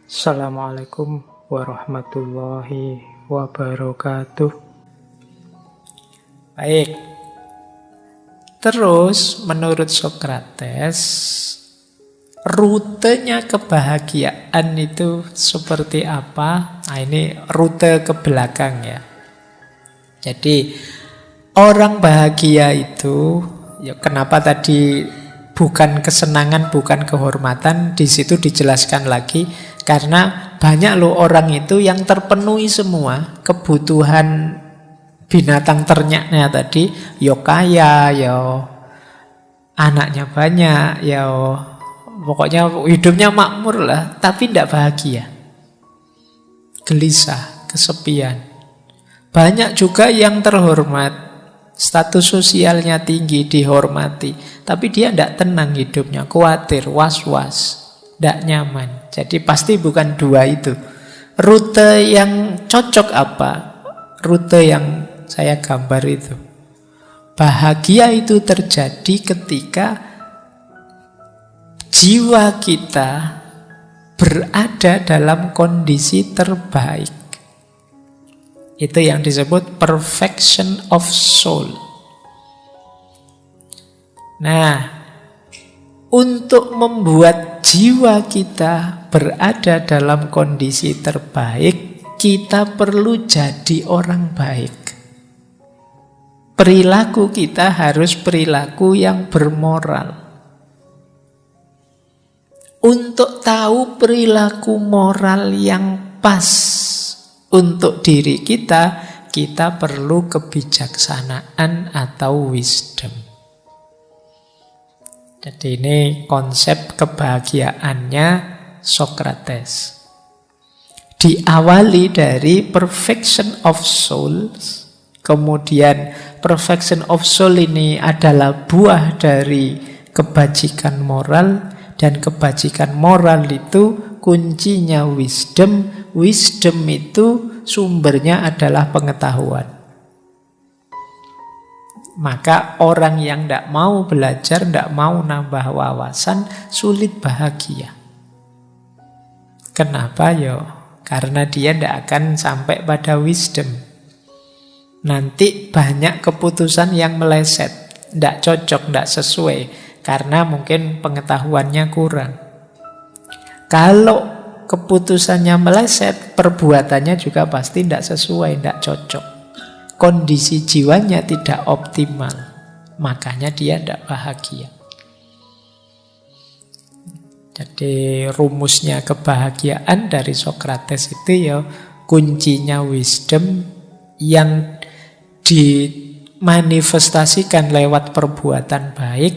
Assalamualaikum warahmatullahi wabarakatuh. Baik, terus menurut Sokrates, rutenya kebahagiaan itu seperti apa? Nah, ini rute ke belakang ya. Jadi orang bahagia itu, ya kenapa tadi bukan kesenangan, bukan kehormatan, di situ dijelaskan lagi. Karena banyak loh orang itu yang terpenuhi semua kebutuhan binatang ternaknya tadi, yo kaya, yo anaknya banyak, yo pokoknya hidupnya makmur lah, tapi tidak bahagia. Gelisah, kesepian. Banyak juga yang terhormat, status sosialnya tinggi, dihormati, tapi dia tidak tenang hidupnya, khawatir, was-was, tidak nyaman. Jadi pasti bukan dua itu. Rute yang cocok apa? Rute yang saya gambar itu. Bahagia itu terjadi ketika jiwa kita berada dalam kondisi terbaik. Itu yang disebut perfection of soul. Nah, untuk membuat jiwa kita berada dalam kondisi terbaik, kita perlu jadi orang baik. Perilaku kita harus perilaku yang bermoral. Untuk tahu perilaku moral yang pas untuk diri kita, kita perlu kebijaksanaan atau wisdom. Jadi ini konsep kebahagiaannya Sokrates. Diawali dari perfection of souls, kemudian perfection of soul ini adalah buah dari kebajikan moral, dan kebajikan moral itu kuncinya wisdom. Wisdom itu sumbernya adalah pengetahuan. Maka orang yang tidak mau belajar, tidak mau nambah wawasan, sulit bahagia. Kenapa yo? Karena dia tidak akan sampai pada wisdom. Nanti banyak keputusan yang meleset, tidak cocok, tidak sesuai, karena mungkin pengetahuannya kurang. Kalau keputusannya meleset, perbuatannya juga pasti tidak sesuai, tidak cocok. Kondisi jiwanya tidak optimal, makanya dia tidak bahagia. Jadi rumusnya kebahagiaan dari Sokrates itu ya kuncinya wisdom yang dimanifestasikan lewat perbuatan baik,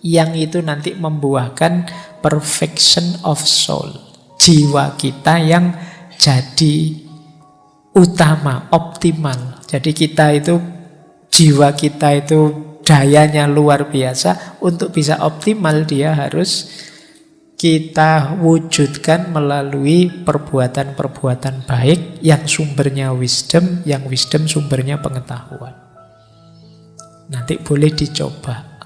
yang itu nanti membuahkan perfection of soul. Jiwa kita yang jadi utama, optimal. Jadi kita itu, jiwa kita itu dayanya luar biasa. Untuk bisa optimal dia harus kita wujudkan melalui perbuatan-perbuatan baik yang sumbernya wisdom, yang wisdom sumbernya pengetahuan. Nanti boleh dicoba.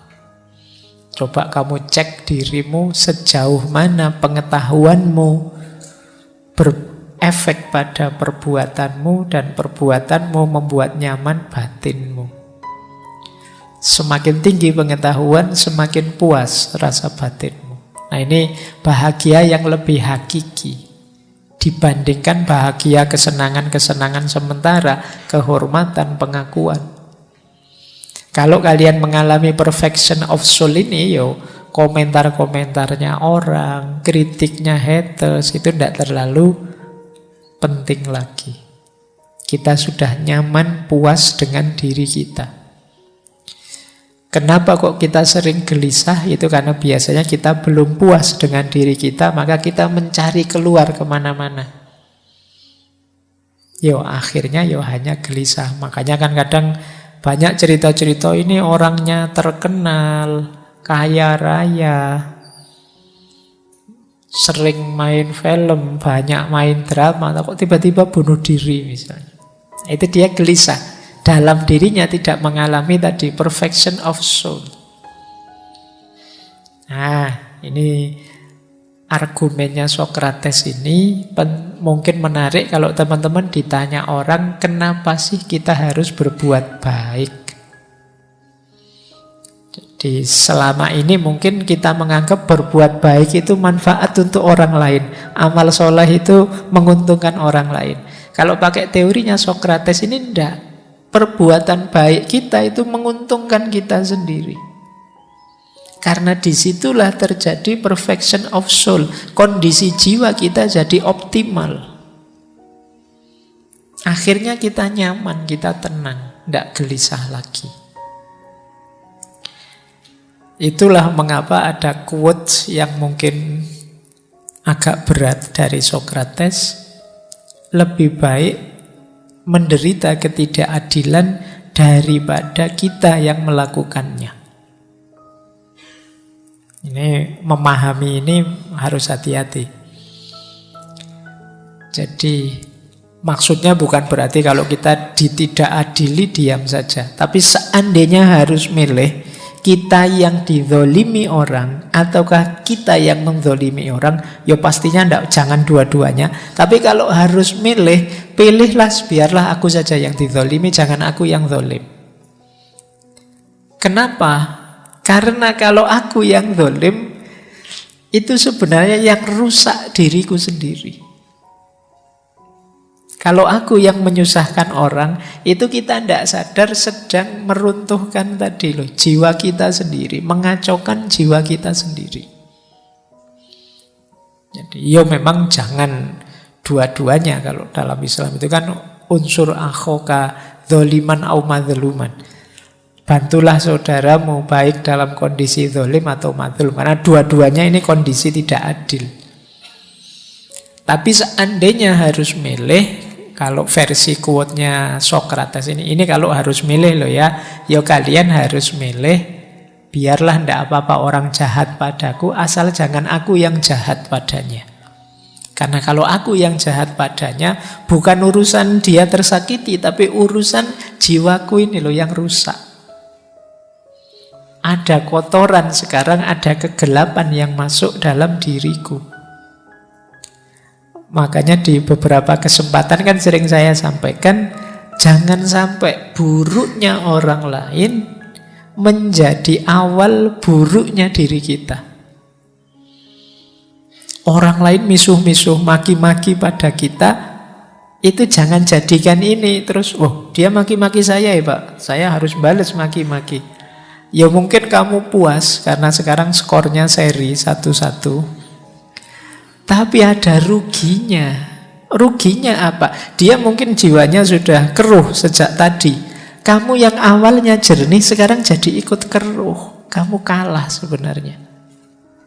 Coba kamu cek dirimu sejauh mana pengetahuanmu berefek pada perbuatanmu, dan perbuatanmu membuat nyaman batinmu. Semakin tinggi pengetahuan, semakin puas rasa batinmu. Nah, ini bahagia yang lebih hakiki dibandingkan bahagia kesenangan-kesenangan sementara, kehormatan, pengakuan. Kalau kalian mengalami perfection of soul ini, yo komentar-komentarnya orang, kritiknya haters, itu tidak terlalu penting lagi. Kita sudah nyaman, puas dengan diri kita. Kenapa kok kita sering gelisah? Itu karena biasanya kita belum puas dengan diri kita, maka kita mencari keluar kemana-mana. Akhirnya hanya gelisah. Makanya kan kadang banyak cerita-cerita ini orangnya terkenal, kaya raya, sering main film, banyak main drama, kok tiba-tiba bunuh diri misalnya. Itu dia gelisah. Dalam dirinya tidak mengalami tadi perfection of soul. Nah, ini argumennya Sokrates ini mungkin menarik kalau teman-teman ditanya orang, kenapa sih kita harus berbuat baik? Jadi selama ini mungkin kita menganggap berbuat baik itu manfaat untuk orang lain. Amal soleh itu menguntungkan orang lain. Kalau pakai teorinya Sokrates ini enggak. Perbuatan baik kita itu menguntungkan kita sendiri. Karena disitulah terjadi perfection of soul. Kondisi jiwa kita jadi optimal. Akhirnya kita nyaman, kita tenang, tidak gelisah lagi. Itulah mengapa ada quotes yang mungkin agak berat dari Sokrates. Lebih baik menderita ketidakadilan daripada kita yang melakukannya. Ini memahami ini harus hati-hati. Jadi maksudnya bukan berarti kalau kita ditidakadili diam saja. Tapi seandainya harus milih, kita yang dizolimi orang ataukah kita yang menzolimi orang, ya pastinya jangan dua-duanya. Tapi kalau harus milih, pilihlah biarlah aku saja yang dizolimi, jangan aku yang zolim. Kenapa? Karena kalau aku yang zalim, itu sebenarnya yang rusak diriku sendiri. Kalau aku yang menyusahkan orang, itu kita tidak sadar sedang meruntuhkan tadi loh, jiwa kita sendiri, mengacaukan jiwa kita sendiri. Jadi ya memang jangan dua-duanya. Kalau dalam Islam itu kan unsur akhoka zoliman au madluman. Bantulah saudaramu baik dalam kondisi zalim atau mazlum. Karena dua-duanya ini kondisi tidak adil. Tapi seandainya harus milih, kalau versi quote-nya Sokrates ini kalau harus milih loh ya kalian harus milih, biarlah ndak apa-apa orang jahat padaku, asal jangan aku yang jahat padanya. Karena kalau aku yang jahat padanya, bukan urusan dia tersakiti, tapi urusan jiwaku ini loh yang rusak. Ada kotoran sekarang, ada kegelapan yang masuk dalam diriku. Makanya di beberapa kesempatan kan sering saya sampaikan, jangan sampai buruknya orang lain menjadi awal buruknya diri kita. Orang lain misuh-misuh, maki-maki pada kita, itu jangan jadikan ini terus, dia maki-maki saya ya Pak, saya harus balas maki-maki. Ya mungkin kamu puas karena sekarang skornya seri 1-1. Tapi ada ruginya. Ruginya apa? Dia mungkin jiwanya sudah keruh sejak tadi. Kamu yang awalnya jernih sekarang jadi ikut keruh. Kamu kalah sebenarnya.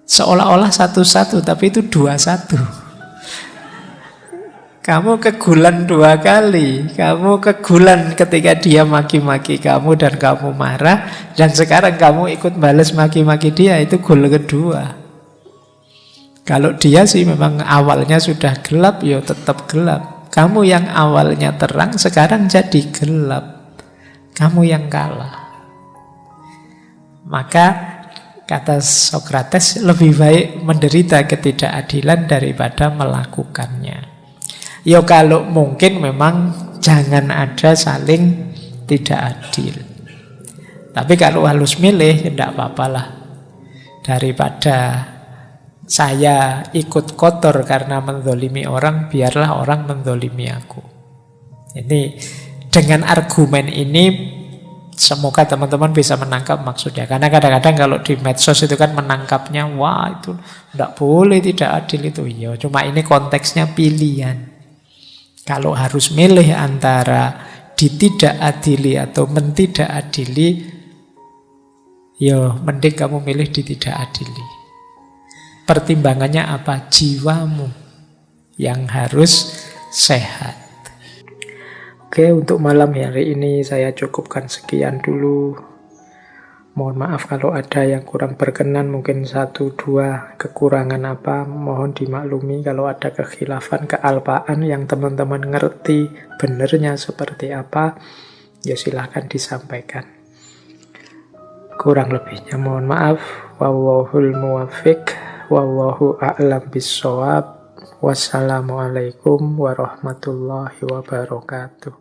Seolah-olah 1-1 tapi itu 2-1. Kamu kegulan 2 kali. Kamu kegulan ketika dia maki-maki kamu dan kamu marah. Dan sekarang kamu ikut balas maki-maki dia. Itu gol kedua. Kalau dia sih memang awalnya sudah gelap, ya tetap gelap. Kamu yang awalnya terang sekarang jadi gelap. Kamu yang kalah. Maka kata Sokrates, lebih baik menderita ketidakadilan daripada melakukannya. Ya kalau mungkin memang jangan ada saling tidak adil. Tapi kalau harus milih, ya tidak apa-apalah. Daripada saya ikut kotor karena menzolimi orang, biarlah orang menzolimi aku. Ini dengan argumen ini semoga teman-teman bisa menangkap maksudnya. Karena kadang-kadang kalau di medsos itu kan menangkapnya, wah itu tidak boleh, tidak adil itu. Ya, cuma ini konteksnya pilihan. Kalau harus milih antara ditidakadili atau mentidakadili, ya mending kamu milih ditidakadili. Pertimbangannya apa? Jiwamu yang harus sehat. Oke, untuk malam hari ini saya cukupkan sekian dulu. Mohon maaf kalau ada yang kurang berkenan, mungkin 1-2 kekurangan apa, mohon dimaklumi. Kalau ada kekhilafan, kealpaan yang teman-teman ngerti benernya seperti apa, ya silahkan disampaikan. Kurang lebihnya mohon maaf. Wallahul muwaffiq. Wallahu a'lam bishawab. Wassalamualaikum warahmatullahi wabarakatuh.